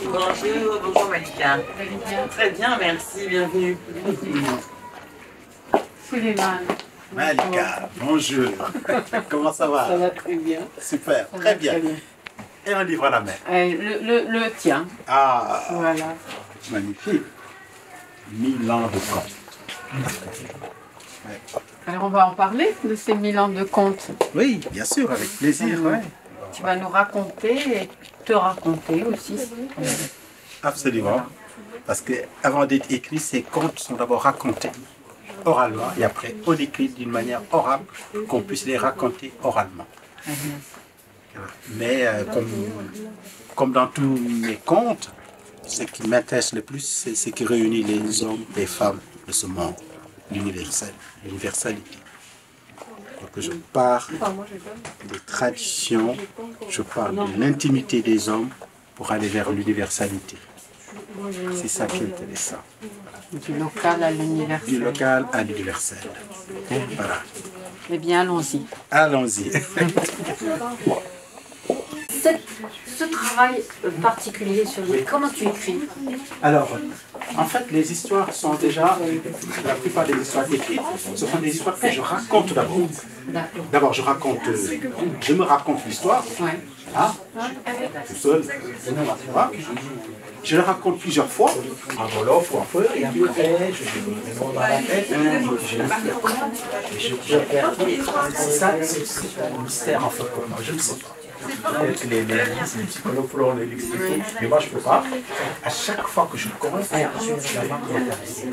Bonjour, bonjour Malika. Très bien, merci, bienvenue. Suleiman. Malika, bonjour. Comment ça va? Ça va très bien. Super, très bien. Et un livre à la main. Le tien. Ah, Voilà. magnifique. 1000 ans de contes. Ouais. Alors on va en parler de ces 1000 ans de contes. Oui, bien sûr, avec plaisir. Ouais. Tu vas nous raconter et te raconter aussi. Absolument. Parce qu'avant d'être écrit, ces contes sont d'abord racontés oralement et après on écrit d'une manière orale qu'on puisse les raconter oralement. Mais comme dans tous mes contes, ce qui m'intéresse le plus, c'est ce qui réunit les hommes et les femmes de ce monde, l'universel, l'universalité. Donc je pars des traditions, je pars de l'intimité des hommes pour aller vers l'universalité. C'est ça qui est intéressant. Du local à l'universel. Du local à l'universel. Voilà. Eh bien, allons-y. Allons-y. Ce travail particulier sur lui, comment tu écris? Alors, en fait, les histoires sont déjà, la plupart des histoires écrites, ce sont des histoires que je raconte d'abord. D'abord, je me raconte l'histoire, hein, tout seul, voilà. Je la raconte plusieurs fois, en wolof ou en feu, et après, je me dans la tête, c'est ça, c'est un mystère en fait pour moi, je ne sais pas. Les psychologues pourront l'expliquer, mais moi je ne peux pas. À chaque fois que je commence, la marque m'intéresse.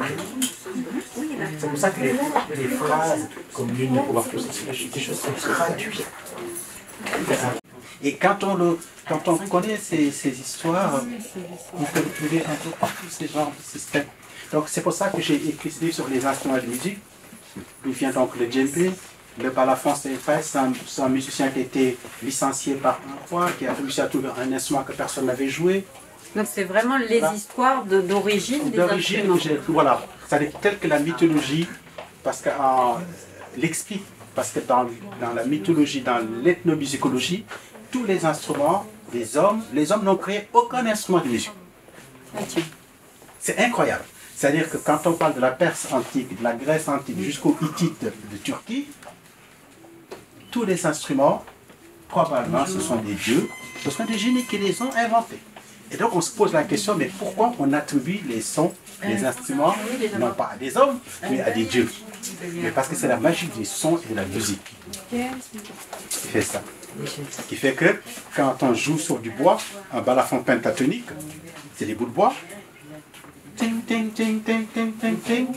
C'est pour ça que les phrases comme l'une de pouvoir poser, c'est des choses qui se traduisent. Et quand on connaît ces histoires, on peut trouver un peu partout ces genres de systèmes. Donc c'est pour ça que j'ai écrit ce livre sur les instruments de musique, d'où vient donc le djembé. Le balafon, c'est un musicien qui a été licencié par un roi, qui a réussi à trouver un instrument que personne n'avait joué. Donc c'est vraiment les histoires d'origine des instruments. Voilà, c'est tel que la mythologie, parce que l'explique, parce que dans la mythologie, dans l'ethnomusicologie, tous les instruments les hommes n'ont créé aucun instrument de musique. C'est incroyable. C'est-à-dire que quand on parle de la Perse antique, de la Grèce antique jusqu'aux Hittites de Turquie, tous les instruments, probablement, ce sont des dieux, ce sont des génies qui les ont inventés. Et donc on se pose la question, mais pourquoi on attribue les sons, les instruments, non pas à des hommes, mais à des dieux? Mais parce que c'est la magie des sons et de la musique qui fait ça. Qui fait que quand on joue sur du bois, un balafon pentatonique, c'est des bouts de bois, ting, ting, ting, ting, ting, ting, ting.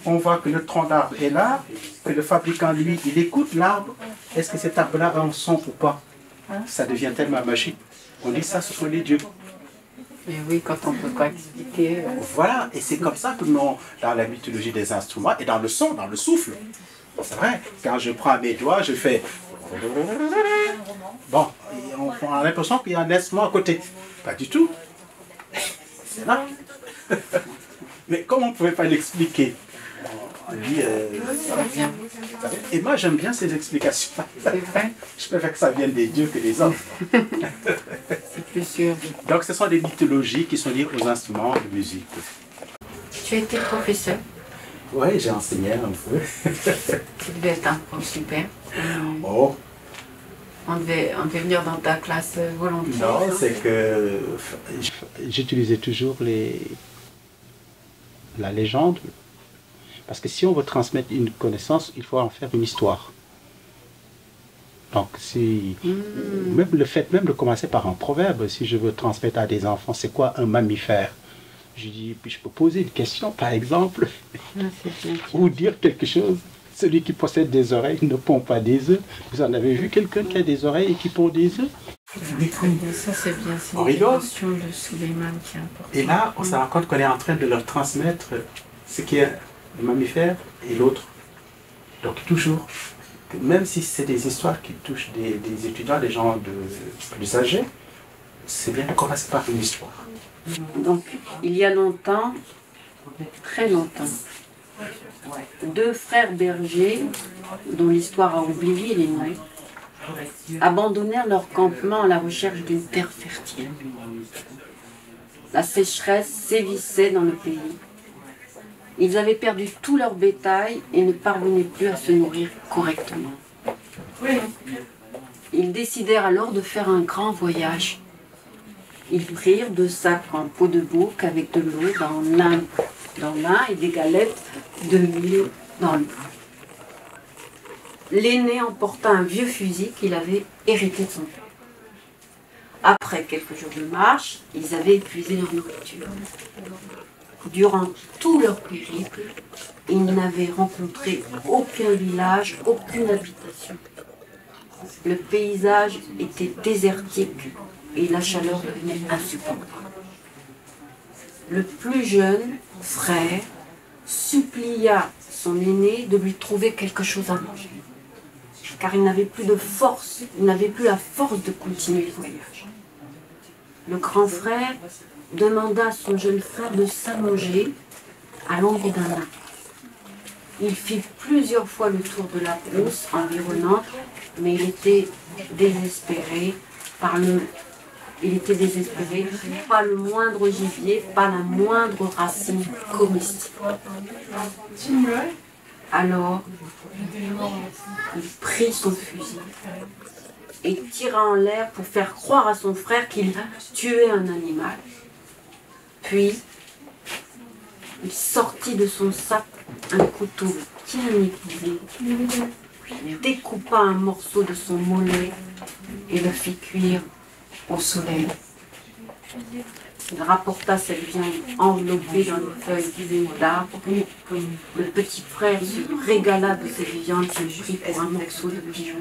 On voit que le tronc d'arbre est là, que le fabricant, lui, il écoute l'arbre. Est-ce que cet arbre-là a un son ou pas? Ça devient tellement magique. On dit ça, ce sont les dieux. Mais oui, quand on ne peut pas expliquer. Voilà, et c'est comme ça que dans la mythologie des instruments, et dans le son, dans le souffle. C'est vrai, quand je prends mes doigts, je fais... Bon, on a l'impression qu'il y a un instrument à côté. Pas du tout. C'est là. Mais comment on ne pouvait pas l'expliquer? On dit, et moi j'aime bien ces explications. C'est vrai. Je préfère que ça vienne des dieux que des hommes. C'est plus sûr. Donc ce sont des mythologies qui sont liées aux instruments de musique. Tu as été professeur? Oui, j'ai enseigné un peu. Tu devais être un prof super. Oh. On devait venir dans ta classe volontaire. Non, c'est que j'utilisais toujours la légende. Parce que si on veut transmettre une connaissance, il faut en faire une histoire. Donc, même le fait même de commencer par un proverbe, si je veux transmettre à des enfants, c'est quoi un mammifère? Je dis, puis je peux poser une question, par exemple, ou dire quelque chose. Celui qui possède des oreilles ne pond pas des œufs. Vous en avez vu quelqu'un qui a des oreilles et qui pond des œufs? Ça c'est bien, c'est l'émotion de Suleiman qui est importante. Et là, on se rend compte qu'on est en train de leur transmettre ce qui est le mammifère et l'autre. Donc toujours, même si c'est des histoires qui touchent des étudiants, des gens plus âgés, c'est bien de commencer par une histoire. Donc, il y a longtemps, très longtemps, deux frères bergers, dont l'histoire a oublié les noms, abandonnèrent leur campement à la recherche d'une terre fertile. La sécheresse sévissait dans le pays. Ils avaient perdu tout leur bétail et ne parvenaient plus à se nourrir correctement. Ils décidèrent alors de faire un grand voyage. Ils prirent 2 sacs en peau de bouc avec de l'eau dans l'un et des galettes de mil dans l'autre. L'aîné emporta un vieux fusil qu'il avait hérité de son père. Après quelques jours de marche, ils avaient épuisé leur nourriture. Durant tout leur périple, ils n'avaient rencontré aucun village, aucune habitation. Le paysage était désertique et la chaleur devenait insupportable. Le plus jeune frère supplia son aîné de lui trouver quelque chose à manger, car il n'avait plus de force, il n'avait plus la force de continuer le voyage. Le grand frère demanda à son jeune frère de s'allonger à l'ombre d'un arbre. Il fit plusieurs fois le tour de la brousse environnante, mais il était désespéré, pas le moindre gibier, pas la moindre racine comestible. Alors, il prit son fusil et tira en l'air pour faire croire à son frère qu'il tuait un animal. Puis, il sortit de son sac un couteau bien aiguisé, découpa un morceau de son mollet et le fit cuire au soleil. Il rapporta cette viande enveloppée dans les feuilles d'arbre. Le petit frère se régala de cette viande qu'il prit pour un morceau de pigeon,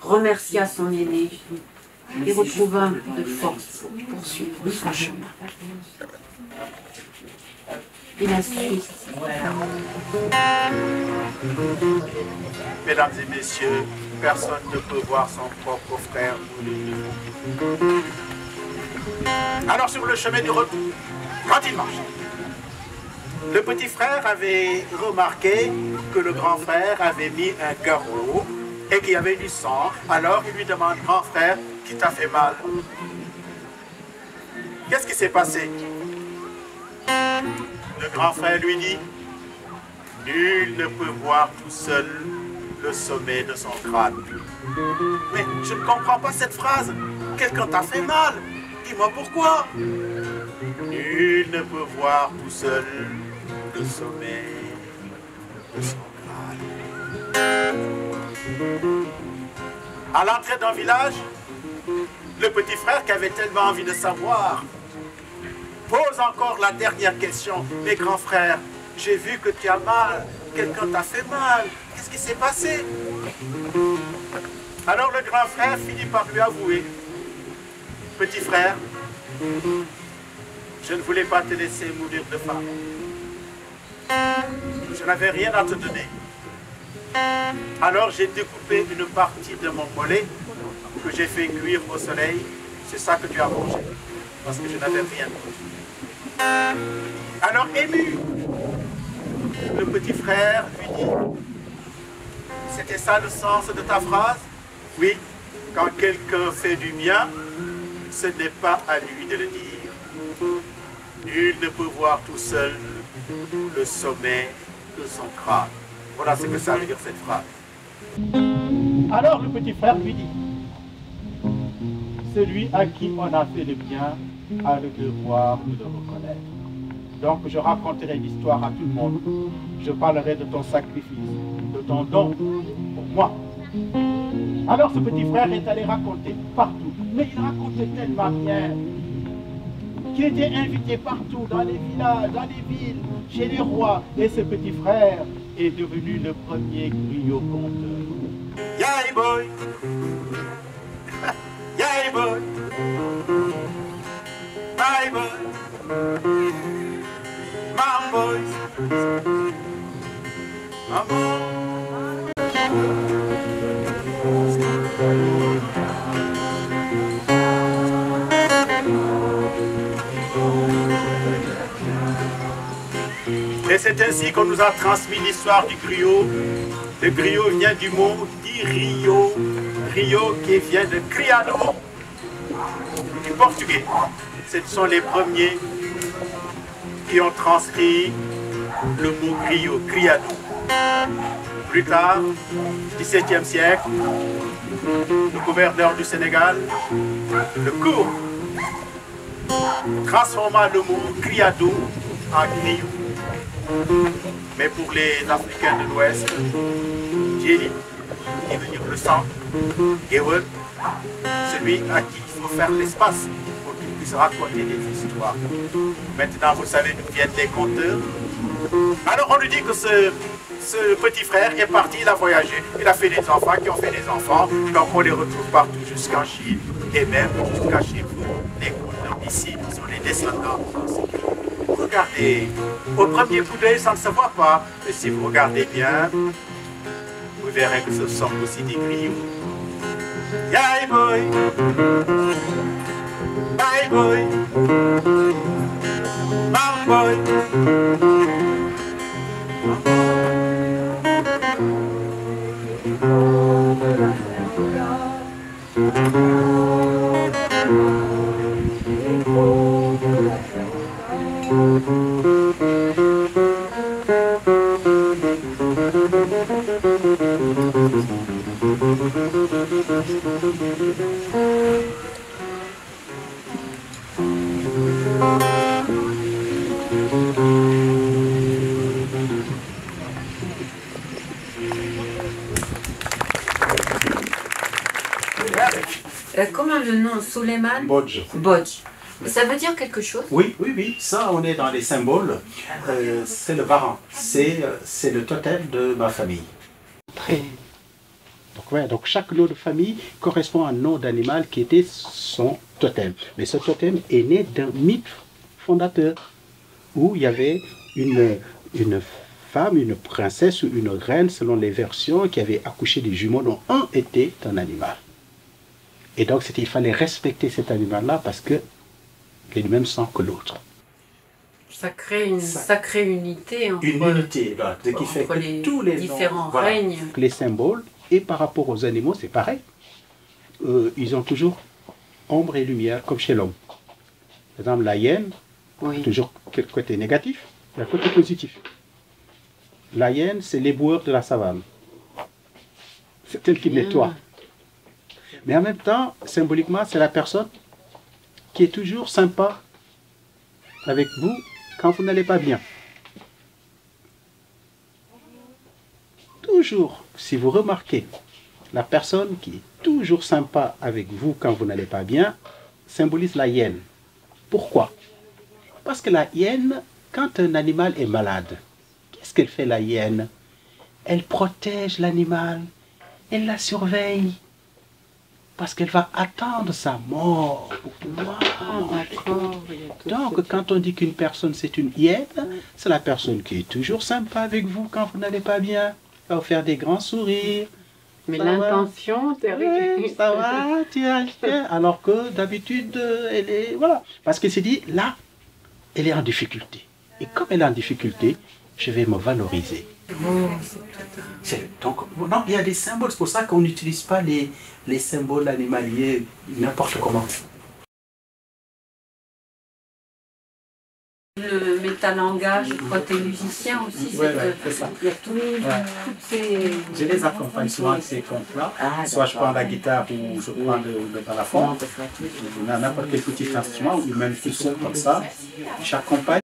remercia son aîné et retrouva un peu de force pour poursuivre son chemin. Et la suite. Mesdames et messieurs, personne ne peut voir son propre frère mourir. Alors sur le chemin du retour, quand il marchait, le petit frère avait remarqué que le grand frère avait mis un garrot et qu'il y avait du sang. Alors il lui demande, grand frère, qui t'a fait mal? Qu'est-ce qui s'est passé? Le grand frère lui dit, nul ne peut voir tout seul le sommet de son crâne. Mais je ne comprends pas cette phrase. Quelqu'un t'a fait mal. Dis-moi pourquoi. Nul ne peut voir tout seul le sommet de son crâne. À l'entrée d'un village, le petit frère qui avait tellement envie de savoir pose encore la dernière question. Mais grand frère, j'ai vu que tu as mal. Quelqu'un t'a fait mal. Qu'est-ce qui s'est passé? Alors le grand frère finit par lui avouer, petit frère, je ne voulais pas te laisser mourir de faim. Je n'avais rien à te donner. Alors j'ai découpé une partie de mon mollet que j'ai fait cuire au soleil. C'est ça que tu as mangé, parce que je n'avais rien d'autre. Alors ému, le petit frère lui dit, c'était ça le sens de ta phrase? Oui, quand quelqu'un fait du bien, ce n'est pas à lui de le dire. Nul ne peut voir tout seul le sommet de son crâne. Voilà ce que ça veut dire cette phrase. Alors le petit frère lui dit, celui à qui on a fait le bien a le devoir de le reconnaître. Donc je raconterai l'histoire à tout le monde. Je parlerai de ton sacrifice, de ton don pour moi. Alors ce petit frère est allé raconter partout. Mais il racontait tellement bien qu'il était invité partout, dans les villages, dans les villes, chez les rois. Et ce petit frère est devenu le premier griot conteur. Yay boy! Yay boy! Bye boy! Mam boys! Mam boys! Et c'est C'est ainsi qu'on nous a transmis l'histoire du griot. Le griot vient du mot rio, rio qui vient de criado, du portugais. Ce sont les premiers qui ont transcrit le mot griot, criado. Plus tard, 17e siècle, le gouverneur du Sénégal, le cour, transforma le mot criado en griot. Mais pour les Africains de l'Ouest, Djeli, qui veut dire le sang, Gewel, celui à qui il faut faire l'espace pour qu'il puisse raconter des histoires. Maintenant, vous savez d'où viennent les conteurs. Alors on nous dit que ce petit frère est parti, il a voyagé, il a fait des enfants qui ont fait des enfants, donc on les retrouve partout jusqu'en Chine, et même jusqu'à chez vous, les conteurs d'ici sont les descendants. Regardez, au premier coup d'œil, ça ne se voit pas, mais si vous regardez bien, vous verrez que ce sont aussi des griots. Yay boy, bye boy, bye boy. Comment le nom Suleiman Bodj. Bodj. Ça veut dire quelque chose? Oui, oui, oui, ça on est dans les symboles. C'est le varan, c'est le totem de ma famille. Donc, ouais, donc chaque nom de famille correspond à un nom d'animal qui était son totem. Mais ce totem est né d'un mythe fondateur où il y avait une femme, une princesse ou une reine selon les versions qui avait accouché des jumeaux dont un était un animal. Et donc il fallait respecter cet animal-là parce que il est du même sang que l'autre. Ça crée une sacrée unité entre, unité, là, ce qui fait que tous les différents noms, voilà, règnes. les symboles, et par rapport aux animaux, c'est pareil. Ils ont toujours ombre et lumière, comme chez l'homme. Par exemple, la hyène, toujours quel côté négatif, et un côté positif. La hyène, c'est l'éboueur de la savane. C'est elle qui nettoie. Mais en même temps, symboliquement, c'est la personne qui est toujours sympa avec vous quand vous n'allez pas bien. Toujours, si vous remarquez, la personne qui est toujours sympa avec vous quand vous n'allez pas bien, symbolise la hyène. Pourquoi? Parce que la hyène, quand un animal est malade, qu'est-ce qu'elle fait la hyène? Elle protège l'animal, elle la surveille. Parce qu'elle va attendre sa mort pour pouvoir. Donc, quand on dit qu'une personne c'est une hyène, c'est la personne qui est toujours sympa avec vous quand vous n'allez pas bien. Elle va vous faire des grands sourires. Mais l'intention, oui, ça va, tiens. Alors que d'habitude, elle est. Voilà. Parce qu'elle s'est dit, là, elle est en difficulté. Et comme elle est en difficulté, je vais me valoriser. Donc, non, il y a des symboles, c'est pour ça qu'on n'utilise pas les symboles animaliers n'importe comment. Le métalangage, je crois que tu es musicien aussi. Oui, c'est ça. Il y a toutes ces... Je les accompagne souvent de ces contes-là. Soit je prends la guitare ou je prends le balafon. N'importe quel petit instrument ou même tout seul comme ça. J'accompagne.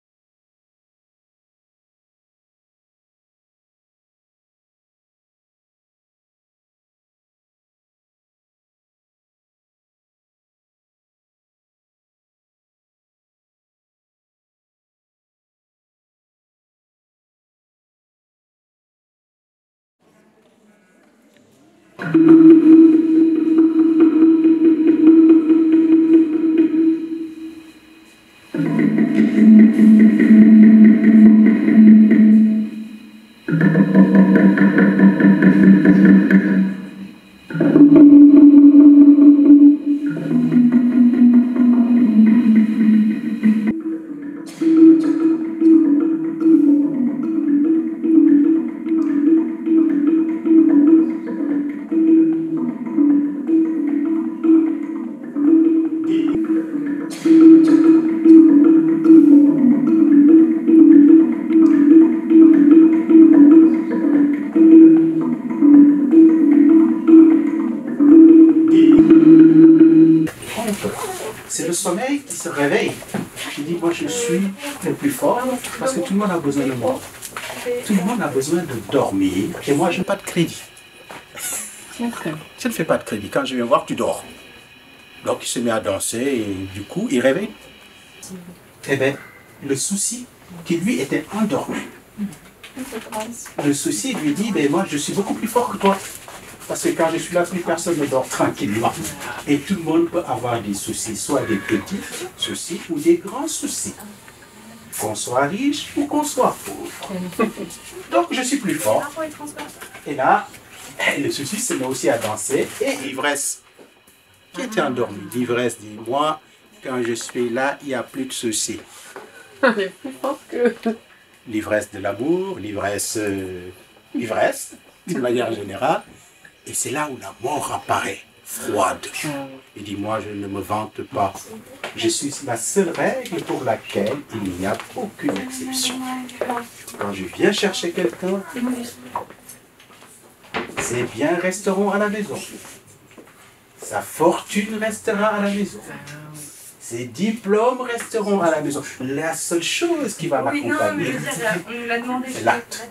sommeil qui se réveille. Je dis, moi je suis le plus fort parce que tout le monde a besoin de moi. Tout le monde a besoin de dormir et moi je n'ai pas de crédit. Je ne fais pas de crédit. Quand je viens voir, tu dors. Donc il se met à danser et du coup il réveille. Eh bien, le souci qui lui était endormi. Le souci lui dit, ben moi je suis beaucoup plus fort que toi. Parce que quand je suis là, plus personne ne dort tranquillement. Et tout le monde peut avoir des soucis, soit des petits soucis ou des grands soucis. Qu'on soit riche ou qu'on soit pauvre. Donc je suis plus fort. Et là, le souci se met aussi à danser. Et l'ivresse, qui était endormi. L'ivresse dit, moi, quand je suis là, il n'y a plus de soucis. L'ivresse de l'amour, l'ivresse, d'une manière générale. Et c'est là où la mort apparaît, froide. Il dit, moi, je ne me vante pas. Je suis la seule règle pour laquelle il n'y a aucune exception. Quand je viens chercher quelqu'un, ses biens resteront à la maison. Sa fortune restera à la maison. Ses diplômes resteront à la maison. La seule chose qui va l'accompagner, c'est l'acte.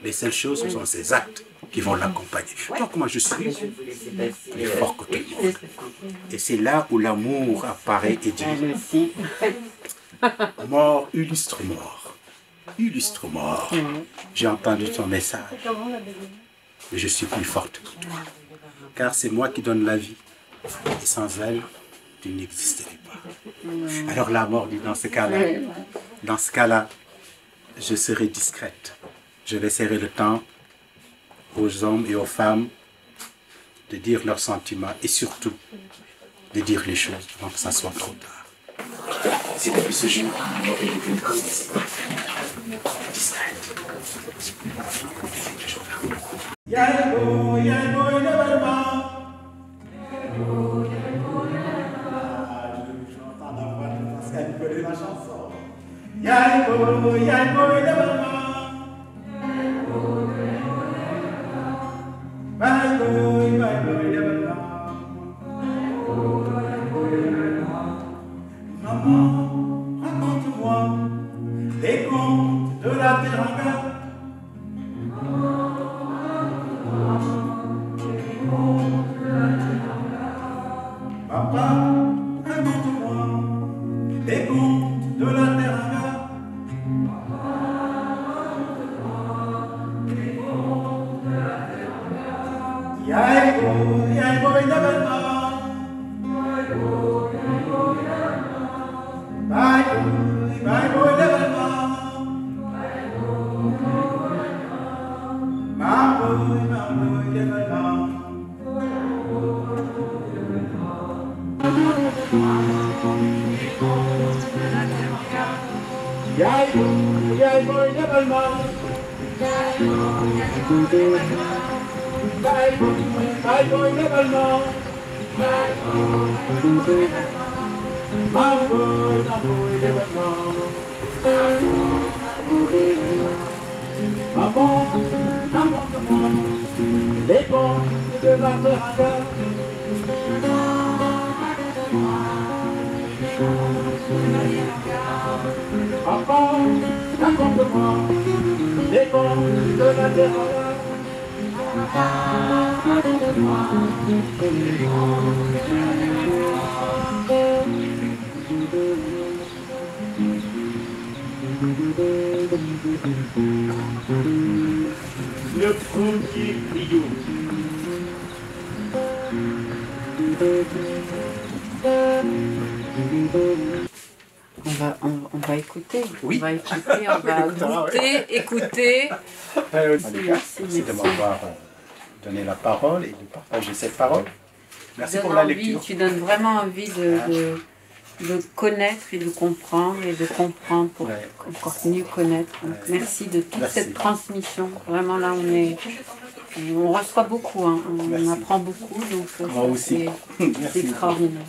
Les seules choses, ce sont ces actes qui vont l'accompagner. Donc moi je suis plus fort que tout le monde. Et c'est là où l'amour apparaît et dit, mort, illustre mort. Illustre mort. J'ai entendu ton message. Mais je suis plus forte que toi. Car c'est moi qui donne la vie. Et sans elle, tu n'existerais pas. Alors la mort dit, dans ce cas-là, je serai discrète. Je vais serrer le temps aux hommes et aux femmes de dire leurs sentiments et surtout de dire les choses avant que ça soit trop tard. C'est depuis ce jour, elle est devenue comme ça. Discrète. Maman, raconte-moi les contes de la Teranga. Papa, raconte-moi les contes de la Teranga. Yaigo, yaigo, yaigo. Bye, bye, boy, never know. My boy, never know. Yay, boy, never know. Bye, boy, never know. My boy, never know. Maman, les bons de la Teranga. Papa, raconte-moi les bons de la Teranga. Le premier trio. On va écouter. Oui. On va écouter, on va goûter, écouter. Merci de m'avoir donné la parole et de partager cette parole. Merci pour la lecture. Tu donnes vraiment envie de connaître et de comprendre comprendre pour encore mieux connaître. Donc, merci de toute cette transmission. Vraiment là, on reçoit beaucoup, hein. On apprend beaucoup, donc moi aussi. c'est extraordinaire.